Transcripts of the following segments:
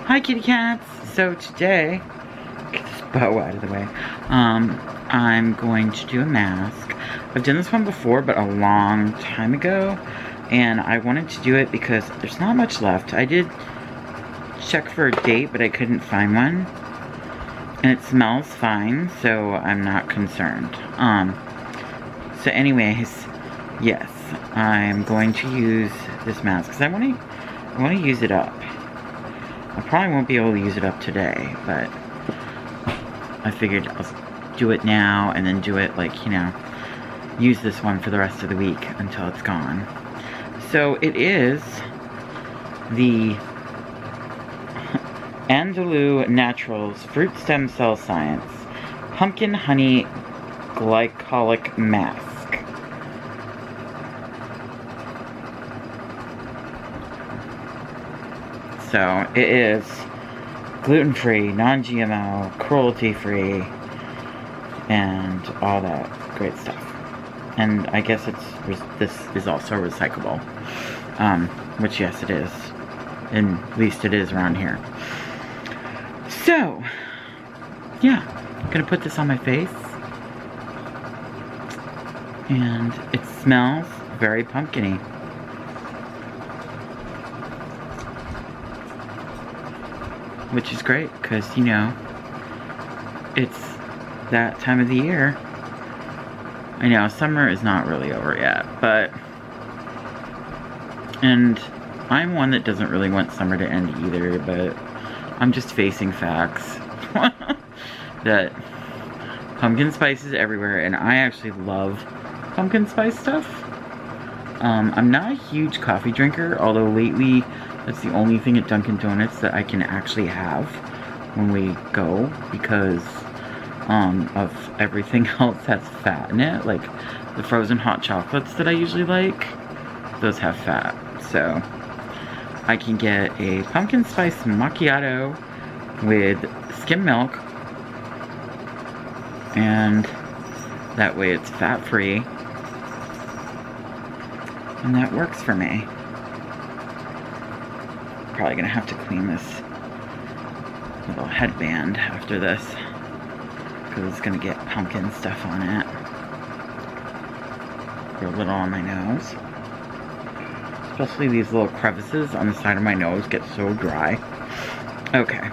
Hi kitty cats! So today, get this bow out of the way, I'm going to do a mask. I've done this one before, but a long time ago, and I wanted to do it because there's not much left. I did check for a date, but I couldn't find one, and it smells fine, so I'm not concerned. So anyways, yes, I'm going to use this mask, because I want to use it up. I probably won't be able to use it up today, but I figured I'll do it now and then do it, like, you know, use this one for the rest of the week until it's gone. So it is the Andalou Naturals Fruit Stem Cell Science Pumpkin Honey Glycolic Mask. So it is gluten-free, non-GMO, cruelty-free, and all that great stuff. And I guess this is also recyclable, which yes it is, and at least it is around here. So yeah, I'm gonna put this on my face, and it smells very pumpkin-y. Which is great, because, you know, it's that time of the year. I know, summer is not really over yet, but... And I'm one that doesn't really want summer to end either, but I'm just facing facts. That pumpkin spice is everywhere, and I actually love pumpkin spice stuff. I'm not a huge coffee drinker, although lately that's the only thing at Dunkin' Donuts that I can actually have when we go, because of everything else that's fat in it. Like the frozen hot chocolates that I usually like, those have fat. So I can get a pumpkin spice macchiato with skim milk, and that way it's fat free, and that works for me. Probably gonna have to clean this little headband after this, because it's gonna get pumpkin stuff on it. Or a little on my nose. Especially these little crevices on the side of my nose get so dry. Okay.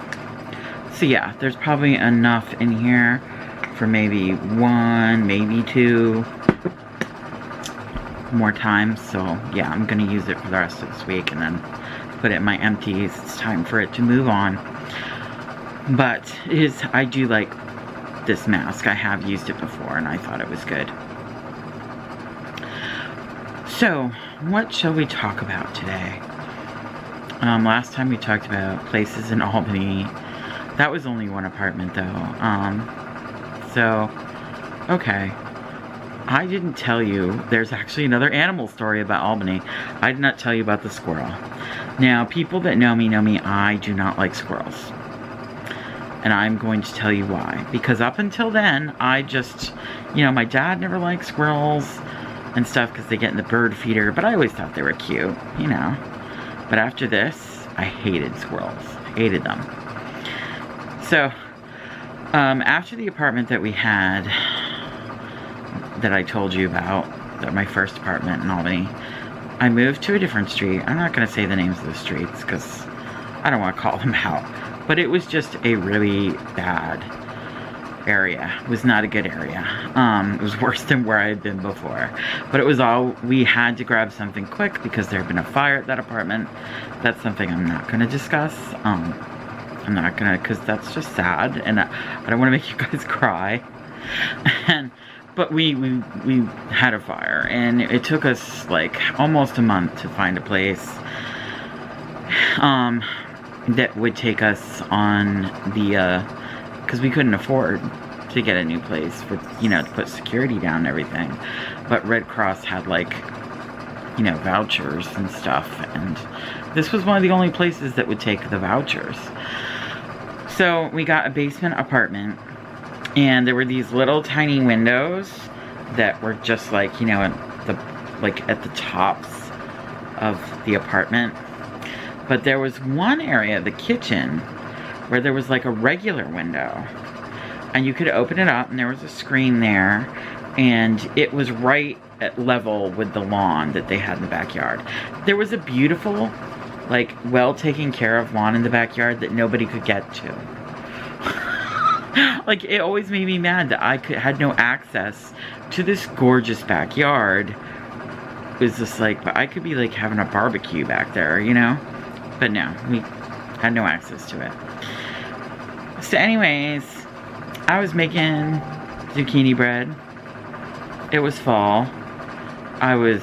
So yeah, there's probably enough in here for maybe one, maybe two more times. So yeah, I'm gonna use it for the rest of this week and then put it in my empties. It's time for it to move on. But I do like this mask. I have used it before and I thought it was good. So what shall we talk about today? Last time we talked about places in Albany. That was only one apartment though. So okay, I didn't tell you, there's actually another animal story about Albany. I did not tell you about the squirrel. Now, people that know me, I do not like squirrels. And I'm going to tell you why. Because up until then, I just, you know, my dad never liked squirrels and stuff because they get in the bird feeder, but I always thought they were cute, you know. But after this, I hated squirrels. Hated them. So, after the apartment that we had, that I told you about, that my first apartment in Albany, I moved to a different street. I'm not going to say the names of the streets because I don't want to call them out. But it was just a really bad area. It was not a good area. It was worse than where I had been before. But it was all, we had to grab something quick because there had been a fire at that apartment. That's something I'm not going to discuss. I'm not going to, because that's just sad. And I don't want to make you guys cry. But we had a fire, and it took us like almost a month to find a place that would take us on the, because we couldn't afford to get a new place for, you know, to put security down and everything. But Red Cross had, like, you know, vouchers and stuff, and this was one of the only places that would take the vouchers. So we got a basement apartment. And there were these little tiny windows that were just like, you know, at the tops of the apartment. But there was one area, the kitchen, where there was like a regular window. And you could open it up and there was a screen there. And it was right at level with the lawn that they had in the backyard. There was a beautiful, like, well taken care of lawn in the backyard that nobody could get to. Like, it always made me mad that I had no access to this gorgeous backyard. It was just like, but I could be like having a barbecue back there, you know? But no, we had no access to it. So anyways, I was making zucchini bread. It was fall. I was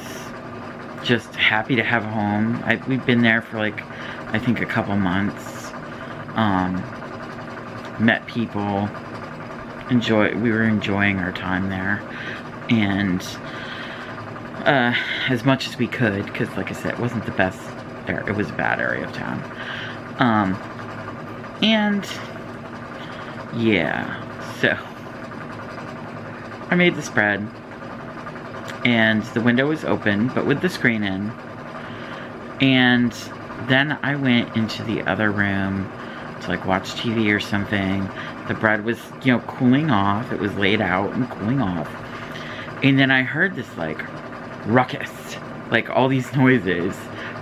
just happy to have a home. We've been there for like, I think a couple months. Met people. We were enjoying our time there. And as much as we could, because like I said, it wasn't the best area. It was a bad area of town. And yeah, so I made this bread. And the window was open, but with the screen in. And then I went into the other room to like watch TV or something. The bread was, you know, cooling off. It was laid out and cooling off. And then I heard this like ruckus, like all these noises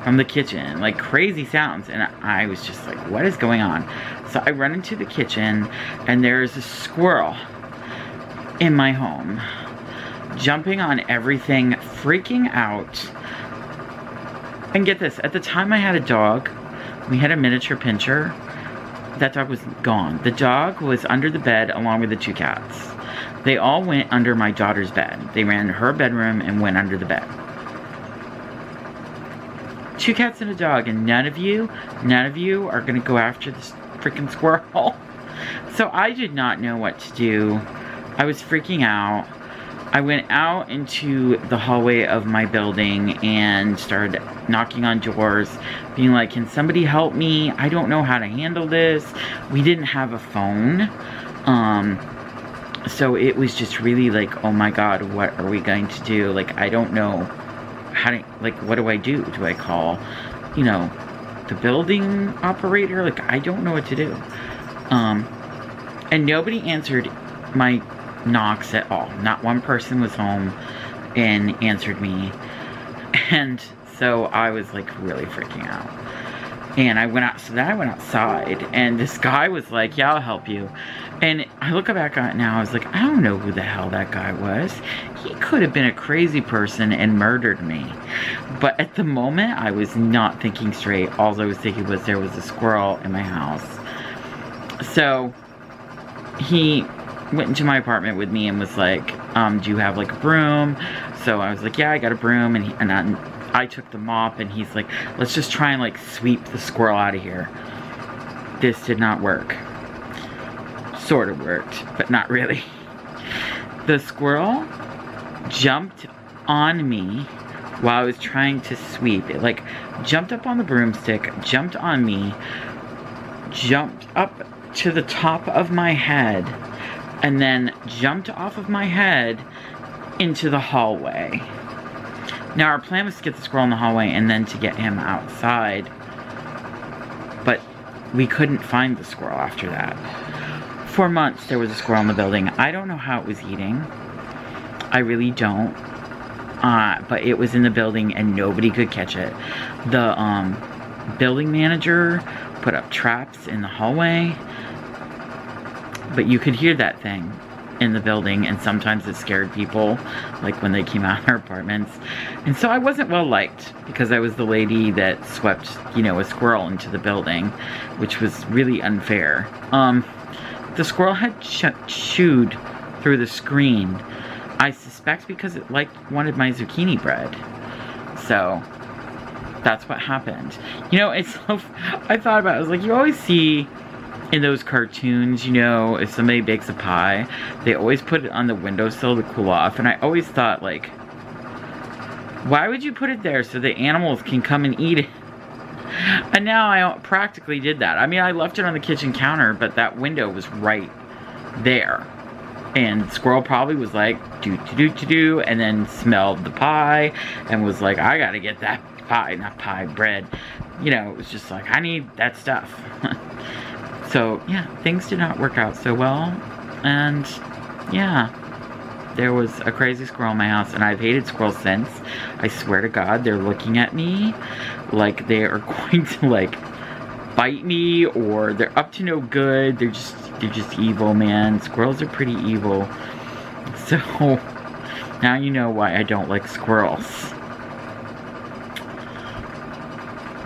from the kitchen, like crazy sounds. And I was just like, what is going on? So I run into the kitchen and there's a squirrel in my home, jumping on everything, freaking out. And get this, at the time I had a dog. We had a miniature pincher. That dog was gone. The dog was under the bed along with the 2 cats. They all went under my daughter's bed. They ran to her bedroom and went under the bed. 2 cats and a dog, and none of you are gonna go after this freaking squirrel. So I did not know what to do. I was freaking out. I went out into the hallway of my building and started knocking on doors, being like, can somebody help me? I don't know how to handle this. We didn't have a phone. So it was just really like, oh my God, what are we going to do? Like, I don't know how to, like, what do I do? Do I call, you know, the building operator? Like, I don't know what to do. And nobody answered my knocks at all. Not one person was home and answered me. And so I was like really freaking out. And I went out, so then I went outside and this guy was like, yeah, I'll help you. And I look back on it now, I was like, I don't know who the hell that guy was. He could have been a crazy person and murdered me. But at the moment, I was not thinking straight. All I was thinking was there was a squirrel in my house. So he went into my apartment with me and was like, do you have like a broom? So I was like, yeah, I got a broom. And I took the mop and he's like, let's just try and like sweep the squirrel out of here. This did not work. Sort of worked, but not really. The squirrel jumped on me while I was trying to sweep. It like jumped up on the broomstick, jumped on me, jumped up to the top of my head, and then jumped off of my head into the hallway. Now our plan was to get the squirrel in the hallway and then to get him outside, but we couldn't find the squirrel after that. For months there was a squirrel in the building. I don't know how it was eating. I really don't. But it was in the building and nobody could catch it. The building manager put up traps in the hallway. But you could hear that thing in the building, and sometimes it scared people, like when they came out of their apartments. And so I wasn't well liked because I was the lady that swept, you know, a squirrel into the building, which was really unfair. The squirrel had chewed through the screen. I suspect because it wanted my zucchini bread. So that's what happened. You know, it's so, I thought about it, I was like, you always see in those cartoons, you know, if somebody bakes a pie, they always put it on the windowsill to cool off. And I always thought, like, why would you put it there so the animals can come and eat it? And now I practically did that. I mean, I left it on the kitchen counter, but that window was right there. And squirrel probably was like, do, and then smelled the pie and was like, I gotta get that pie, not pie, bread, you know, it was just like, I need that stuff. So, yeah, things did not work out so well. And, yeah, there was a crazy squirrel in my house, and I've hated squirrels since. I swear to God, they're looking at me like they are going to, like, bite me, or they're up to no good. They're just evil, man. Squirrels are pretty evil. So, now you know why I don't like squirrels.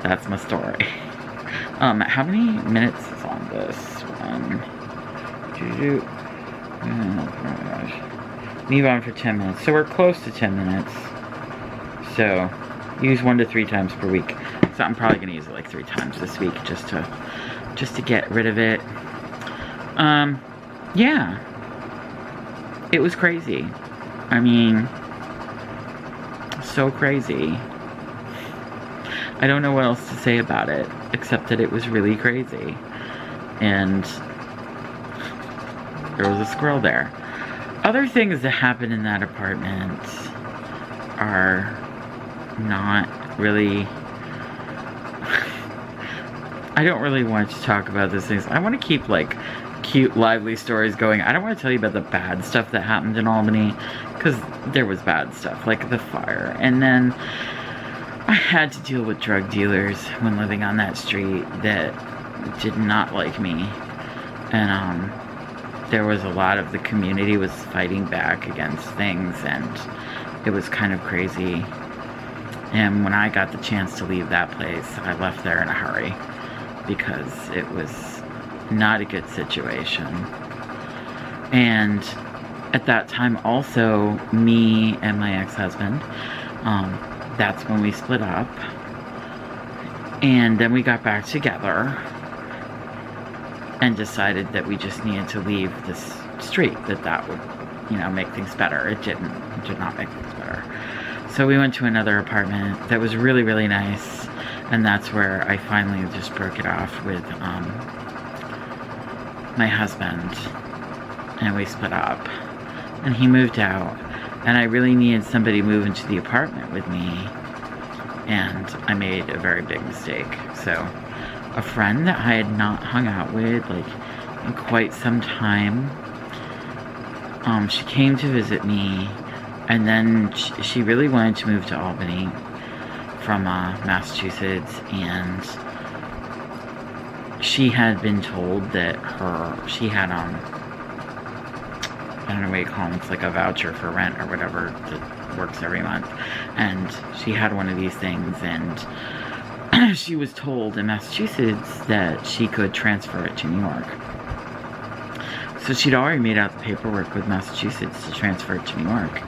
That's my story. How many minutes is on this one? Leave on for 10 minutes. So we're close to 10 minutes. So, use 1 to 3 times per week. So I'm probably gonna use it like 3 times this week just to get rid of it. Yeah. It was crazy. I mean, so crazy. I don't know what else to say about it, except that it was really crazy. And there was a squirrel there. Other things that happened in that apartment are not really... I don't really want to talk about those things. I want to keep, like, cute, lively stories going. I don't want to tell you about the bad stuff that happened in Albany, because there was bad stuff, like the fire. And then I had to deal with drug dealers when living on that street that did not like me. And, there was a lot of the community was fighting back against things, and it was kind of crazy. And when I got the chance to leave that place, I left there in a hurry, because it was not a good situation. And at that time also, me and my ex-husband, that's when we split up. And then we got back together and decided that we just needed to leave this street, that would, you know, make things better. It did not make things better. So we went to another apartment that was really, really nice, and that's where I finally just broke it off with my husband, and we split up, and he moved out, and I really needed somebody to move into the apartment with me, and I made a very big mistake. So a friend that I had not hung out with, like, in quite some time, she came to visit me, and then she really wanted to move to Albany from Massachusetts, and she had been told that she had, I don't know what you call them, it's like a voucher for rent or whatever that works every month, and she had one of these things, and she was told in Massachusetts that she could transfer it to New York. So she'd already made out the paperwork with Massachusetts to transfer it to New York.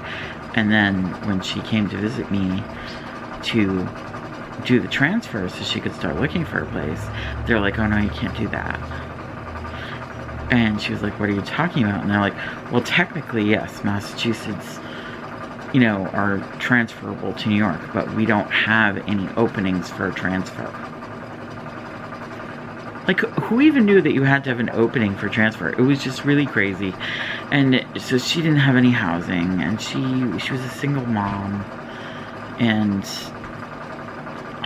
And then when she came to visit me to do the transfer so she could start looking for a place, they're like, oh no, you can't do that. And she was like, what are you talking about? And they're like, well, technically, yes, Massachusetts, you know, are transferable to New York, but we don't have any openings for a transfer. Like, who even knew that you had to have an opening for transfer? It was just really crazy. And so she didn't have any housing, and she was a single mom, and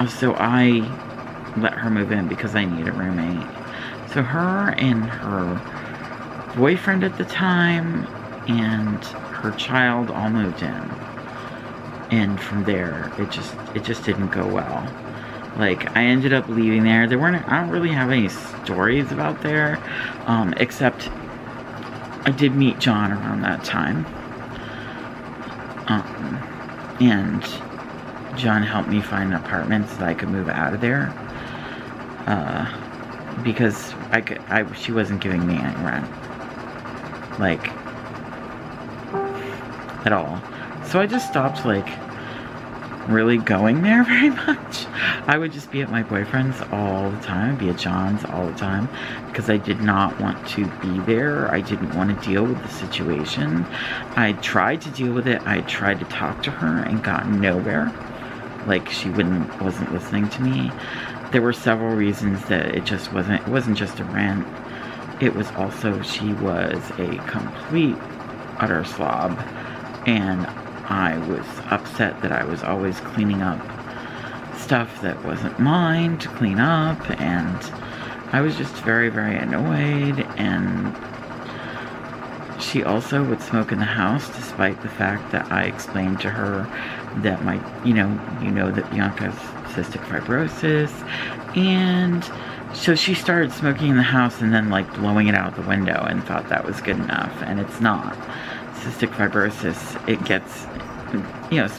so I let her move in because I needed a roommate. So her and her boyfriend at the time and her child all moved in, and from there it just didn't go well. Like, I ended up leaving there. I don't really have any stories about there, except I did meet John around that time, and John helped me find an apartment so that I could move out of there, because she wasn't giving me any rent, like, at all. So I just stopped, like, really going there very much. I would just be at my boyfriend's all the time, be at John's all the time, because I did not want to be there. I didn't want to deal with the situation. I tried to deal with it. I tried to talk to her and got nowhere. Like, she wasn't listening to me. There were several reasons that it wasn't just a rant. It was also, she was a complete, utter slob, and I was upset that I was always cleaning up stuff that wasn't mine to clean up, and I was just very, very annoyed. And she also would smoke in the house, despite the fact that I explained to her that that Bianca has cystic fibrosis. And so she started smoking in the house and then like blowing it out the window and thought that was good enough, and it's not. Cystic fibrosis, it gets,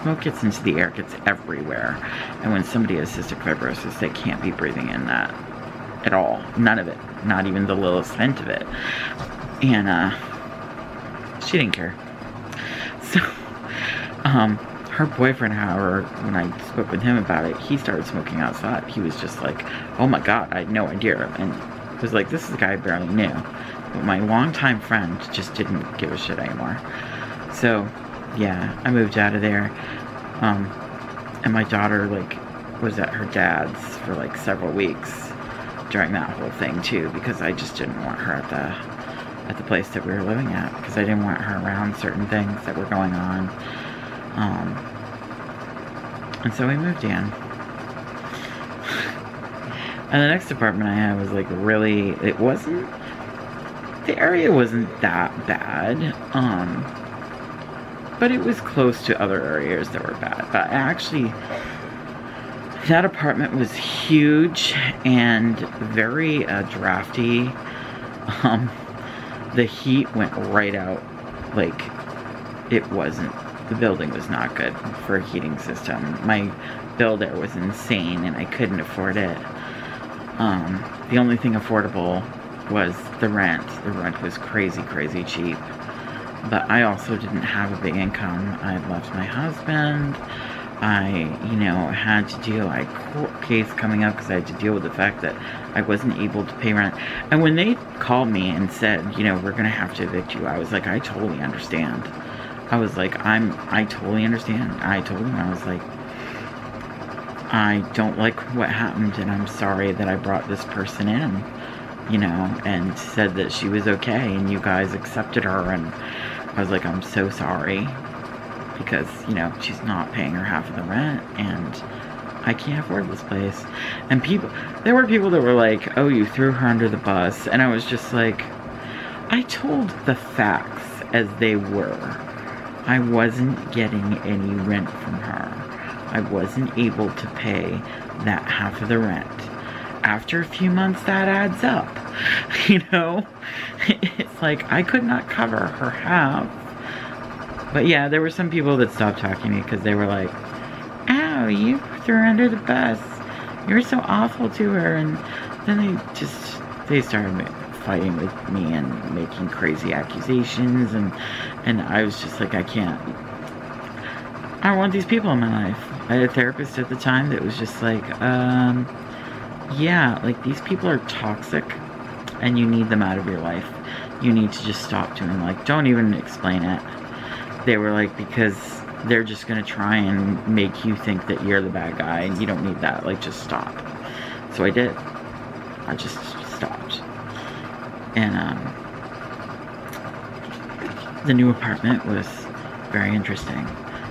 smoke gets into the air, it gets everywhere. And when somebody has cystic fibrosis, they can't be breathing in that at all. None of it. Not even the littlest hint of it. And, she didn't care. So, her boyfriend, however, when I spoke with him about it, he started smoking outside. He was just like, oh my God, I had no idea. And it was like, this is a guy I barely knew. But my longtime friend just didn't give a shit anymore. So, yeah, I moved out of there. And my daughter, like, was at her dad's for, like, several weeks during that whole thing, too, because I just didn't want her at the place that we were living at, because I didn't want her around certain things that were going on. And so we moved in. And the next apartment I had was like the area wasn't that bad, but it was close to other areas that were bad. But actually, that apartment was huge and very drafty. The heat went right out. Like, the building was not good for a heating system. My bill there was insane and I couldn't afford it. The only thing affordable was the rent. The rent was crazy, crazy cheap. But I also didn't have a big income. I had left my husband. I had a court case coming up because I had to deal with the fact that I wasn't able to pay rent. And when they called me and said, we're going to have to evict you, I was like, I totally understand. I was like, I totally understand. I told him, I was like, I don't like what happened, and I'm sorry that I brought this person in, and said that she was okay, and you guys accepted her, and I was like, I'm so sorry, because, she's not paying her half of the rent, and I can't afford this place. And there were people that were like, oh, you threw her under the bus, and I was just like, I told the facts as they were. I wasn't getting any rent from her. I wasn't able to pay that half of the rent. After a few months, that adds up. It's like, I could not cover her half. But yeah, there were some people that stopped talking to me because they were like, ow, you threw her under the bus. You were so awful to her. And then they started fighting with me and making crazy accusations, and I was just like, I don't want these people in my life. I had a therapist at the time that was just like, yeah, like, these people are toxic and you need them out of your life. You need to just stop doing, like, don't even explain it. They were like, because they're just gonna try and make you think that you're the bad guy and you don't need that, like, just stop. So I did. I just stopped. And the new apartment was very interesting.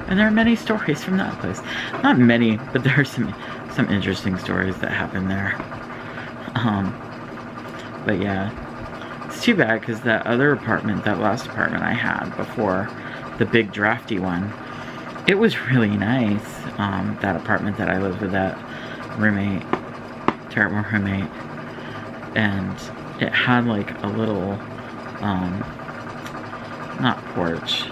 And there are many stories from that place. Not many, but there are some interesting stories that happened there. But yeah, it's too bad because that last apartment I had before the big drafty one, it was really nice. That apartment that I lived with, that roommate, terrible roommate, and it had like a little, not porch,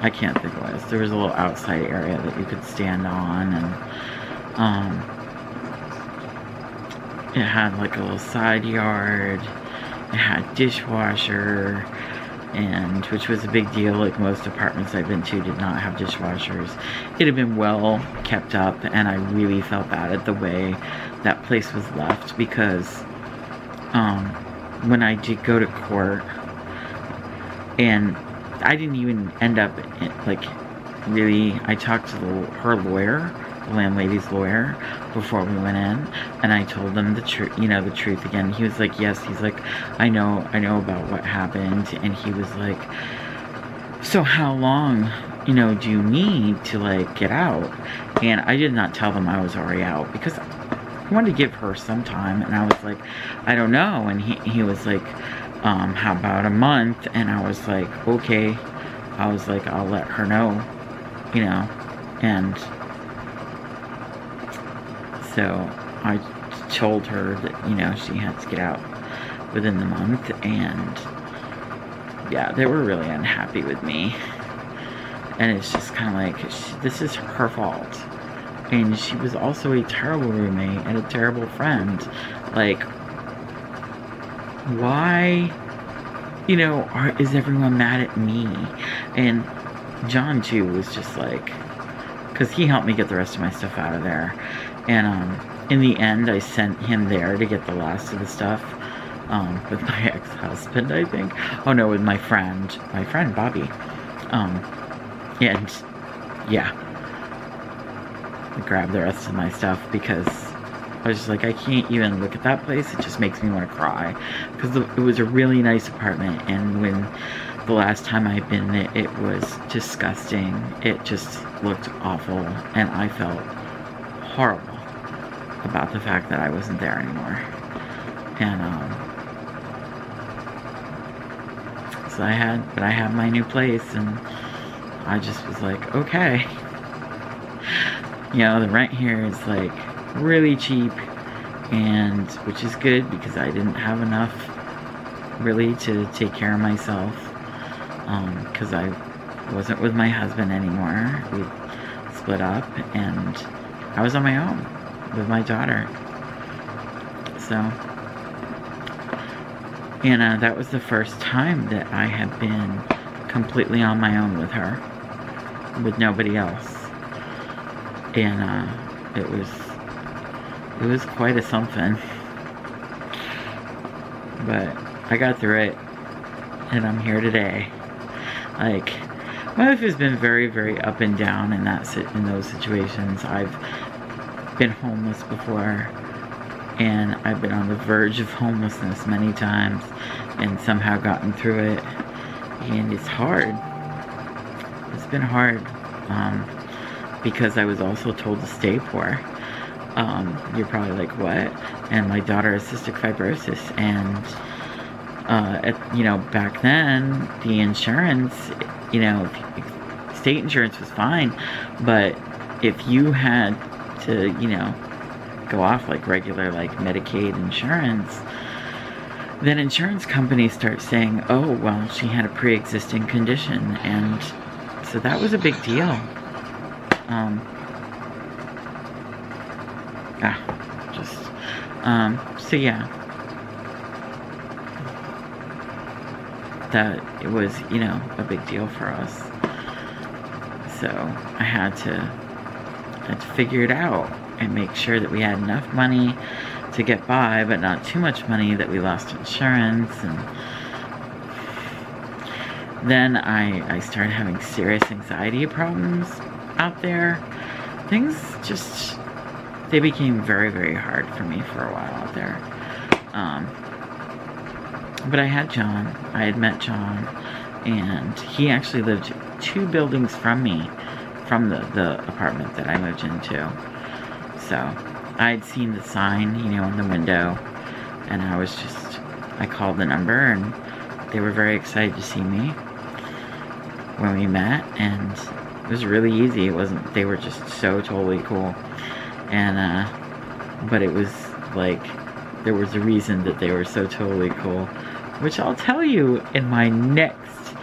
I can't think what it was. There was a little outside area that you could stand on, and it had like a little side yard. It had dishwasher, and which was a big deal. Like, most apartments I've been to did not have dishwashers. It had been well kept up, and I really felt bad at the way that place was left, because when I did go to court, and I didn't even end up, I talked to her lawyer, the landlady's lawyer, before we went in, and I told them the truth again. He was like, yes, he's like, I know about what happened, and he was like, so how long, do you need to, like, get out? And I did not tell them I was already out because I wanted to give her some time. And I was like, I don't know. And he was like, how about a month? And I was like, okay. I was like, I'll let her know, you know. And so I told her that, you know, she had to get out within the month. And yeah, they were really unhappy with me. And it's just kind of like, this is her fault. And she was also a terrible roommate and a terrible friend. Like, why, you know, is everyone mad at me? And John, too, was just like, because he helped me get the rest of my stuff out of there. And in the end, I sent him there to get the last of the stuff. With my ex-husband, I think. Oh no, with my friend Bobby. And yeah, I grabbed the rest of my stuff because I was just like, I can't even look at that place. It just makes me want to cry because it was a really nice apartment, and when the last time I'd been there, it was disgusting. It just looked awful, and I felt horrible about the fact that I wasn't there anymore. And so I had my new place, and I just was like, okay. You know, the rent here is like really cheap, and which is good because I didn't have enough really to take care of myself, because I wasn't with my husband anymore. We split up, and I was on my own with my daughter. So, and that was the first time that I had been completely on my own with her, with nobody else. And it was quite a something. But I got through it, and I'm here today. Like, my life has been very, very up and down in those situations. I've been homeless before, and I've been on the verge of homelessness many times, and somehow gotten through it. And it's hard. It's been hard, because I was also told to stay poor. You're probably like, what? And my daughter has cystic fibrosis, and you know, back then the insurance, you know, state insurance was fine, but if you had to, you know, go off like regular like Medicaid insurance, then insurance companies start saying, oh, well, she had a pre-existing condition. And so that was a big deal. So yeah, that it was, you know, a big deal for us. So I had to figure it out and make sure that we had enough money to get by, but not too much money that we lost insurance. And then I started having serious anxiety problems out there. Things just, they became very, very hard for me for a while out there. But I had John. I had met John, and he actually lived 2 buildings from me, from the apartment that I moved into. So I'd seen the sign, you know, in the window, and I called the number, and they were very excited to see me when we met, and it was really easy. They were just so totally cool. And, but it was like, there was a reason that they were so totally cool, which I'll tell you in my next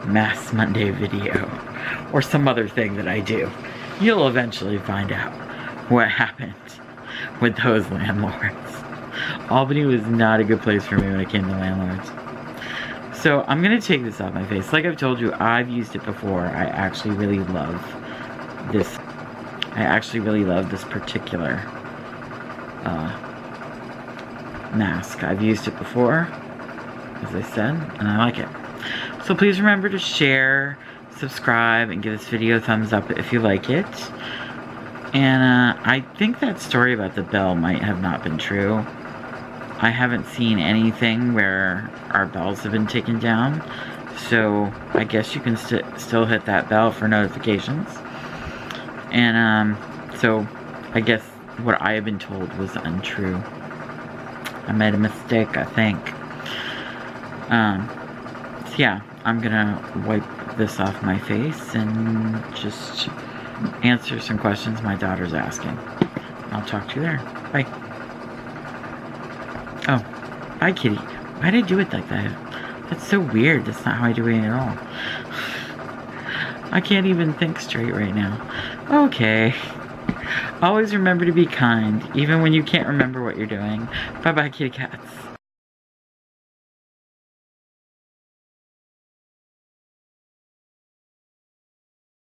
Mass Monday video, or some other thing that I do. You'll eventually find out what happened with those landlords. Albany was not a good place for me when it came to landlords. So I'm gonna take this off my face. Like I've told you, I've used it before. I actually really love this. Particular mask. I've used it before, as I said, and I like it. So please remember to share, subscribe, and give this video a thumbs up if you like it. And I think that story about the bell might have not been true. I haven't seen anything where our bells have been taken down, so I guess you can still hit that bell for notifications. And So, I guess what I have been told was untrue. I made a mistake, I think. So yeah, I'm gonna wipe this off my face and just answer some questions my daughter's asking. I'll talk to you there. Bye. Oh, bye, kitty. Why did I do it like that? That's so weird. That's not how I do it at all. I can't even think straight right now. Okay. Always remember to be kind, even when you can't remember what you're doing. Bye-bye, kitty cats.